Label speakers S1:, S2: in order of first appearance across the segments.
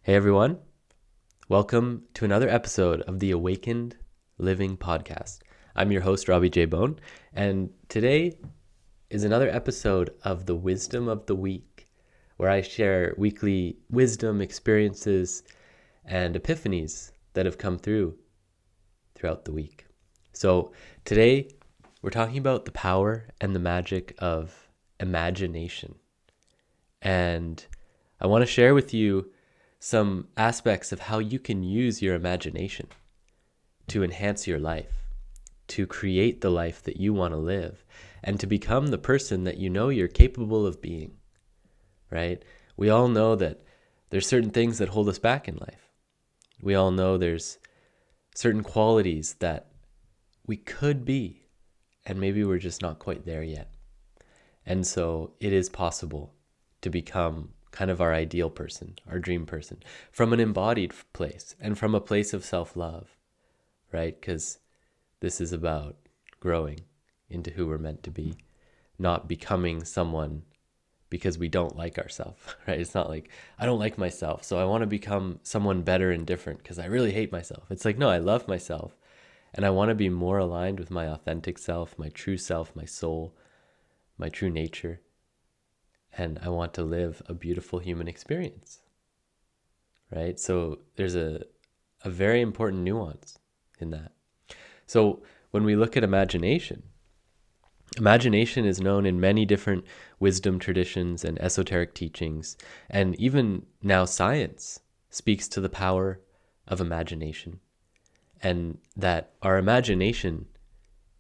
S1: Hey everyone, welcome to another episode of the Awakened Living Podcast. I'm your host, Robbie J. Bone, and today is another episode of the Wisdom of the Week, where I share weekly wisdom, experiences, and epiphanies that have come throughout the week. So today we're talking about the power and the magic of imagination. And I want to share with you some aspects of how you can use your imagination to enhance your life, to create the life that you want to live, and to become the person that you know you're capable of being, right? We all know that there's certain things that hold us back in life. We all know there's certain qualities that we could be, and maybe we're just not quite there yet. And so it is possible to become kind of our ideal person, our dream person, from an embodied place and from a place of self-love, right? Because this is about growing into who we're meant to be, not becoming someone because we don't like ourselves, right? It's not like, I don't like myself, so I want to become someone better and different because I really hate myself. It's like, no, I love myself and I want to be more aligned with my authentic self, my true self, my soul, my true nature. And I want to live a beautiful human experience, right? So there's a very important nuance in that. So when we look at imagination is known in many different wisdom traditions and esoteric teachings. And even now science speaks to the power of imagination, and that our imagination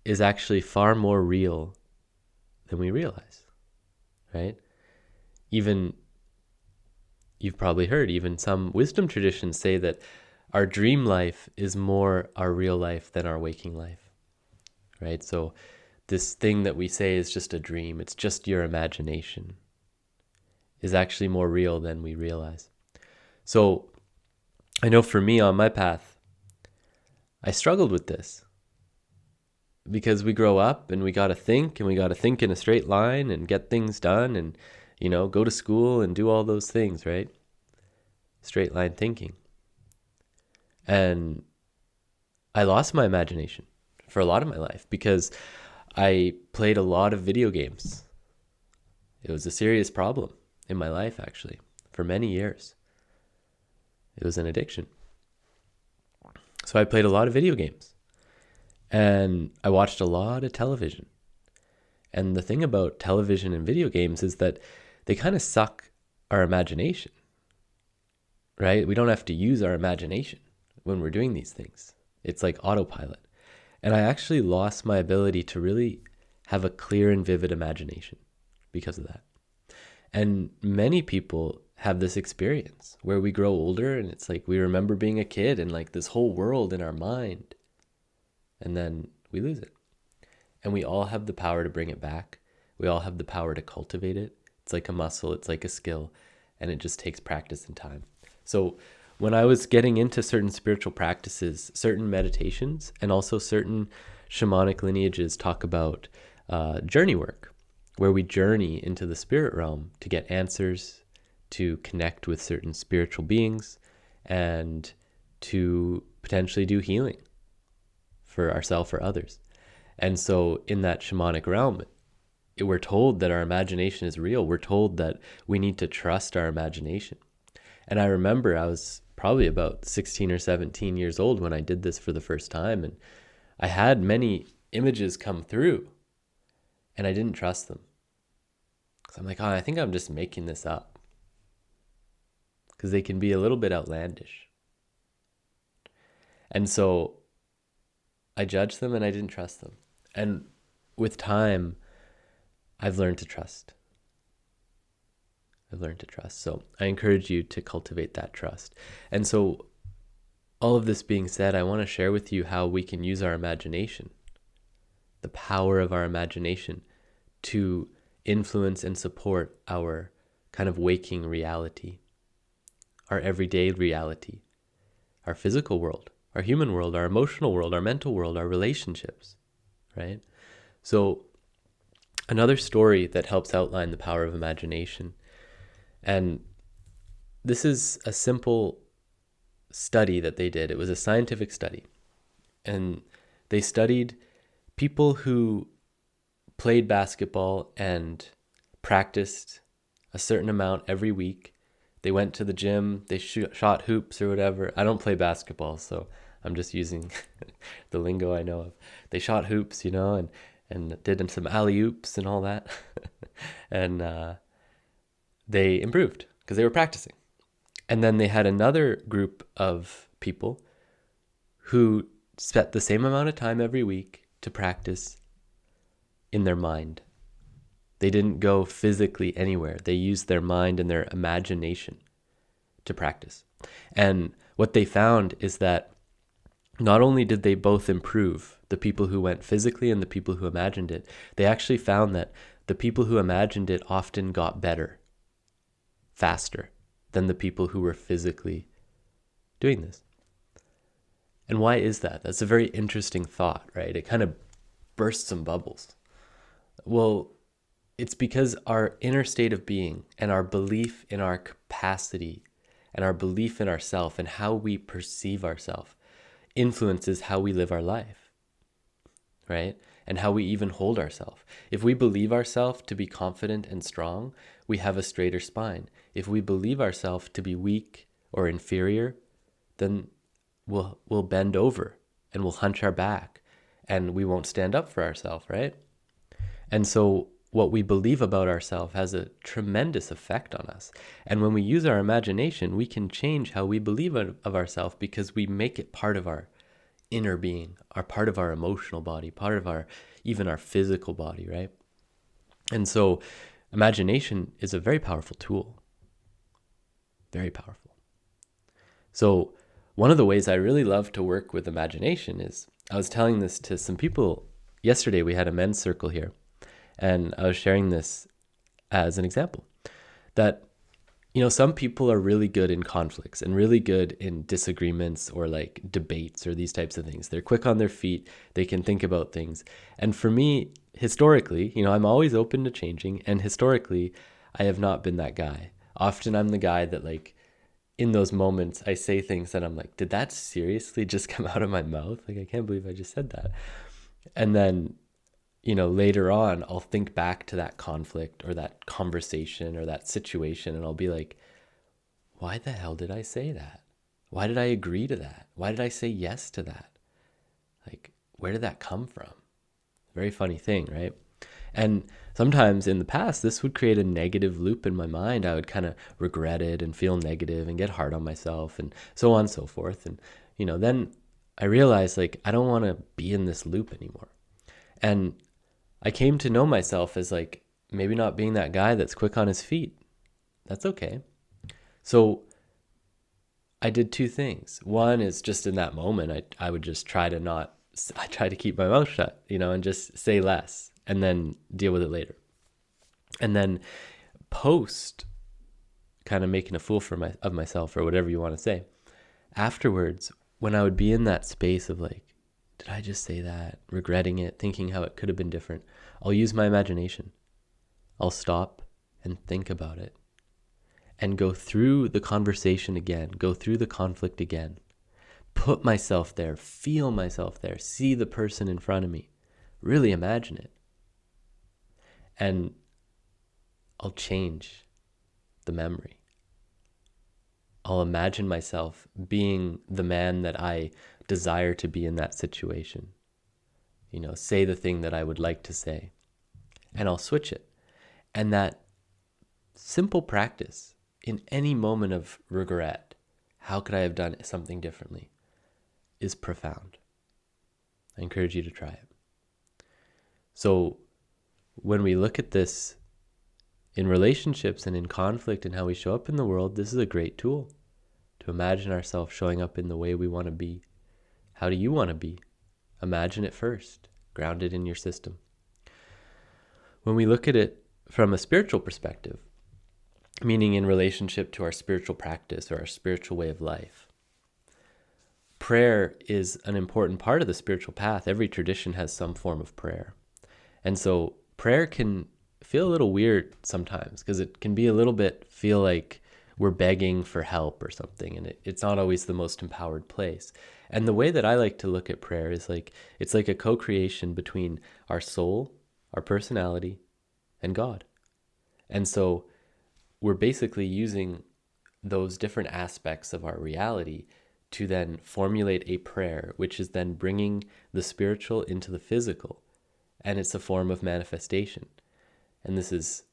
S1: is actually far more real than we realize, right? Even you've probably heard, even some wisdom traditions say that our dream life is more our real life than our waking life, right? So this thing that we say is just a dream, it's just your imagination, is actually more real than we realize. So I know for me on my path, I struggled with this because we grow up and we got to think in a straight line and get things done and go to school and do all those things, right? Straight line thinking. And I lost my imagination for a lot of my life because I played a lot of video games. It was a serious problem in my life, actually, for many years. It was an addiction. So I played a lot of video games and I watched a lot of television. And the thing about television and video games is that they kind of suck our imagination, right? We don't have to use our imagination when we're doing these things. It's like autopilot. And I actually lost my ability to really have a clear and vivid imagination because of that. And many people have this experience where we grow older and it's like we remember being a kid and like this whole world in our mind, and then we lose it. And we all have the power to bring it back. We all have the power to cultivate it. It's like a muscle, it's like a skill, and it just takes practice and time. So when I was getting into certain spiritual practices, certain meditations, and also certain shamanic lineages talk about journey work, where we journey into the spirit realm to get answers, to connect with certain spiritual beings, and to potentially do healing for ourselves or others. And so in that shamanic realm, we're told that our imagination is real. We're told that we need to trust our imagination. And I remember I was probably about 16 or 17 years old when I did this for the first time. And I had many images come through and I didn't trust them. So I'm like, I think I'm just making this up, because they can be a little bit outlandish. And so I judged them and I didn't trust them. And with time, I've learned to trust. So I encourage you to cultivate that trust. And so all of this being said, I want to share with you how we can use our imagination, the power of our imagination, to influence and support our kind of waking reality, our everyday reality, our physical world, our human world, our emotional world, our mental world, our relationships, right? So another story that helps outline the power of imagination, and this is a simple study that they did. It was a scientific study. And they studied people who played basketball and practiced a certain amount every week. They went to the gym, they shot hoops or whatever. I don't play basketball, so I'm just using the lingo I know of. They shot hoops, and did some alley-oops and all that. And they improved because they were practicing. And then they had another group of people who spent the same amount of time every week to practice in their mind. They didn't go physically anywhere. They used their mind and their imagination to practice. And what they found is that not only did they both improve, the people who went physically and the people who imagined it, they actually found that the people who imagined it often got better faster than the people who were physically doing this. And why is that? That's a very interesting thought, right? It kind of bursts some bubbles. Well, it's because our inner state of being and our belief in our capacity and our belief in ourself and how we perceive ourselves influences how we live our life, right? And how we even hold ourselves. If we believe ourselves to be confident and strong, we have a straighter spine. If we believe ourselves to be weak or inferior, then we'll bend over and we'll hunch our back and we won't stand up for ourselves, right? And so what we believe about ourselves has a tremendous effect on us. And when we use our imagination, we can change how we believe of ourselves because we make it part of our inner being, part of our emotional body, part of even our physical body, right? And so imagination is a very powerful tool. Very powerful. So one of the ways I really love to work with imagination is, I was telling this to some people yesterday. We had a men's circle here, and I was sharing this as an example that, some people are really good in conflicts and really good in disagreements or like debates or these types of things. They're quick on their feet. They can think about things. And for me, historically, I'm always open to changing. And historically, I have not been that guy. Often I'm the guy that in those moments, I say things that I'm like, did that seriously just come out of my mouth? I can't believe I just said that. And then, later on, I'll think back to that conflict or that conversation or that situation, and I'll be like, why the hell did I say that? Why did I agree to that? Why did I say yes to that? Where did that come from? Very funny thing, right? And sometimes in the past, this would create a negative loop in my mind. I would kind of regret it and feel negative and get hard on myself and so on and so forth. And, then I realized I don't want to be in this loop anymore. And I came to know myself as maybe not being that guy that's quick on his feet. That's okay. So I did two things. One is just in that moment, I would just try to keep my mouth shut, and just say less and then deal with it later. And then post kind of making a fool of myself or whatever you want to say. Afterwards, when I would be in that space of did I just say that? Regretting it, thinking how it could have been different. I'll use my imagination. I'll stop and think about it and go through the conversation again, go through the conflict again, put myself there, feel myself there, see the person in front of me, really imagine it. And I'll change the memory. I'll imagine myself being the man that I desire to be in that situation. Say the thing that I would like to say, and I'll switch it. And that simple practice in any moment of regret, how could I have done something differently, is profound. I encourage you to try it. So when we look at this in relationships and in conflict and how we show up in the world, this is a great tool to imagine ourselves showing up in the way we want to be. How do you want to be? Imagine it first. Ground it in your system. When we look at it from a spiritual perspective, meaning in relationship to our spiritual practice or our spiritual way of life, prayer is an important part of the spiritual path. Every tradition has some form of prayer. And so prayer can feel a little weird sometimes because it can be a little bit feel like we're begging for help or something, and it's not always the most empowered place. And the way that I like to look at prayer is like it's like a co-creation between our soul, our personality, and God. And so we're basically using those different aspects of our reality to then formulate a prayer, which is then bringing the spiritual into the physical. And it's a form of manifestation. And this is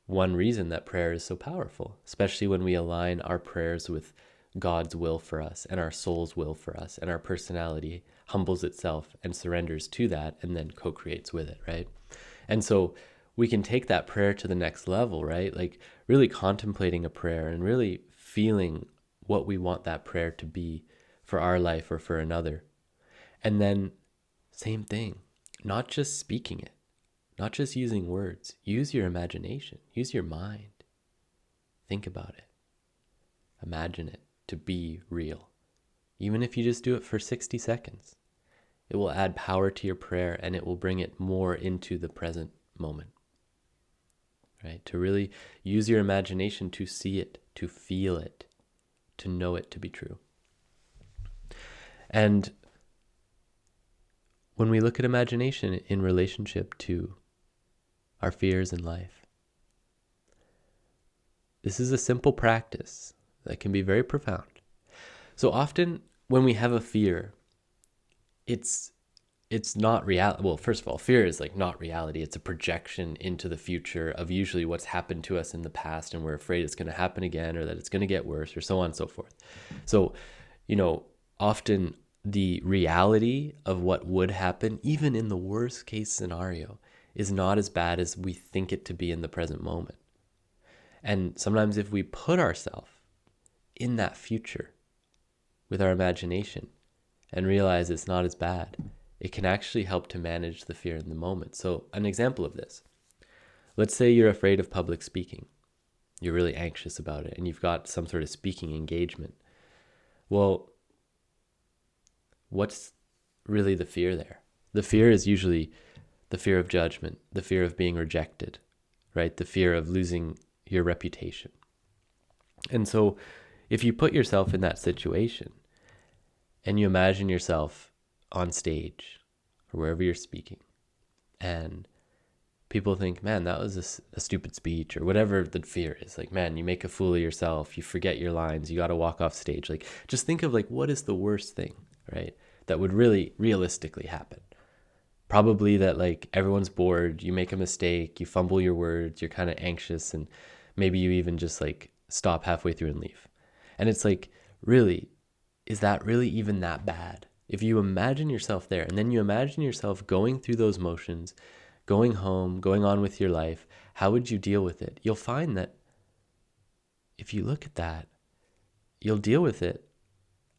S1: one reason that prayer is so powerful, especially when we align our prayers with God's will for us and our soul's will for us, and our personality humbles itself and surrenders to that and then co-creates with it, right? And so we can take that prayer to the next level, right? Like really contemplating a prayer and really feeling what we want that prayer to be for our life or for another. And then same thing, not just speaking it, not just using words. Use your imagination, use your mind. Think about it. Imagine it to be real. Even if you just do it for 60 seconds, it will add power to your prayer and it will bring it more into the present moment. Right? To really use your imagination to see it, to feel it, to know it to be true. And when we look at imagination in relationship to our fears in life, this is a simple practice that can be very profound. So often when we have a fear, it's not reality. Well, first of all, fear is like not reality. It's a projection into the future of usually what's happened to us in the past, and we're afraid it's going to happen again, or that it's going to get worse, or so on and so forth. So, often the reality of what would happen, even in the worst case scenario, is not as bad as we think it to be in the present moment. And sometimes if we put ourselves in that future with our imagination and realize it's not as bad, it can actually help to manage the fear in the moment. So an example of this, let's say you're afraid of public speaking. You're really anxious about it and you've got some sort of speaking engagement. Well, what's really the fear there? The fear is usually the fear of judgment, the fear of being rejected, right? The fear of losing your reputation. And so if you put yourself in that situation and you imagine yourself on stage or wherever you're speaking, and people think, man, that was a stupid speech, or whatever the fear is. Like, man, you make a fool of yourself, you forget your lines, you got to walk off stage. Like, just think of like, what is the worst thing, right? That would really realistically happen. Probably that like everyone's bored, you make a mistake, you fumble your words, you're kind of anxious, and maybe you even just like stop halfway through and leave. And it's like, really, is that really even that bad? If you imagine yourself there, and then you imagine yourself going through those motions, going home, going on with your life, how would you deal with it? You'll find that if you look at that, you'll deal with it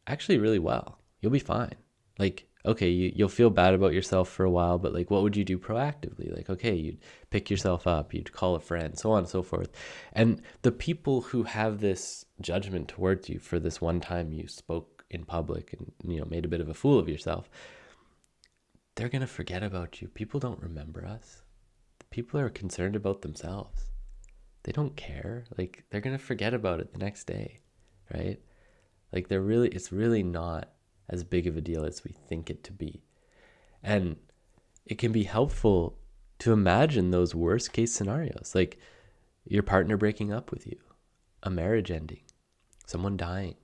S1: actually really well. You'll be fine. Like, okay, you'll feel bad about yourself for a while, but like, what would you do proactively? Like, okay, you'd pick yourself up, you'd call a friend, so on and so forth. And the people who have this judgment towards you for this one time you spoke in public and, made a bit of a fool of yourself, they're going to forget about you. People don't remember us. People are concerned about themselves. They don't care. Like, they're going to forget about it the next day, right? Like, it's really not as big of a deal as we think it to be. And it can be helpful to imagine those worst case scenarios, like your partner breaking up with you, a marriage ending, someone dying.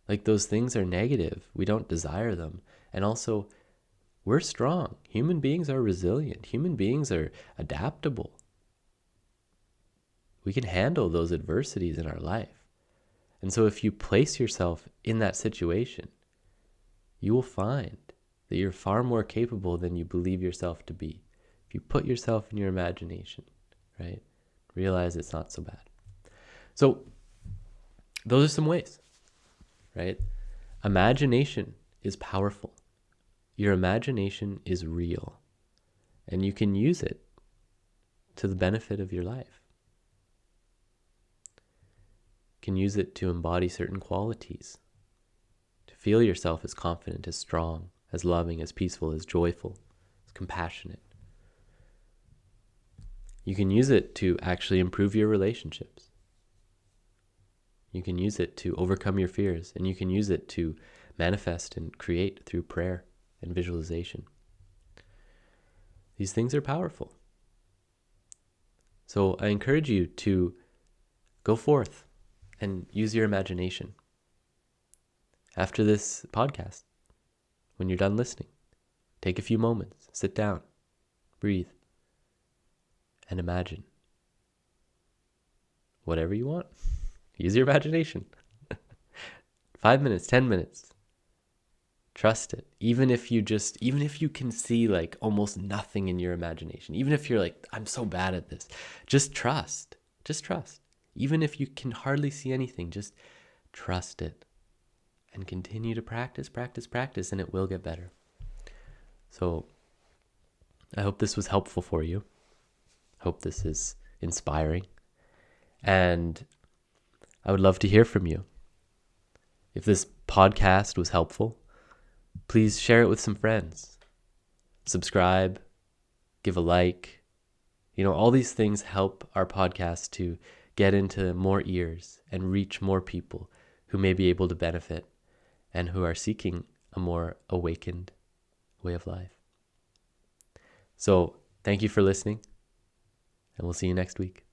S1: Like, those things are negative. We don't desire them. And also, we're strong. Human beings are resilient. Human beings are adaptable. We can handle those adversities in our life. And so if you place yourself in that situation, you will find that you're far more capable than you believe yourself to be. If you put yourself in your imagination, right? Realize it's not so bad. So those are some ways, right? Imagination is powerful. Your imagination is real, and you can use it to the benefit of your life. You can use it to embody certain qualities, to feel yourself as confident, as strong, as loving, as peaceful, as joyful, as compassionate. You can use it to actually improve your relationships. You can use it to overcome your fears, and you can use it to manifest and create through prayer and visualization. These things are powerful. So I encourage you to go forth and use your imagination. After this podcast, when you're done listening, take a few moments, sit down, breathe, and imagine whatever you want. Use your imagination. 5 minutes, 10 minutes. Trust it. Even if you can see like almost nothing in your imagination, even if you're like, I'm so bad at this, just trust. Just trust. Even if you can hardly see anything, just trust it and continue to practice, and it will get better. So I hope this was helpful for you. Hope this is inspiring. And I would love to hear from you. If this podcast was helpful, please share it with some friends. Subscribe, give a like. All these things help our podcast to get into more ears and reach more people who may be able to benefit and who are seeking a more awakened way of life. So, thank you for listening, and we'll see you next week.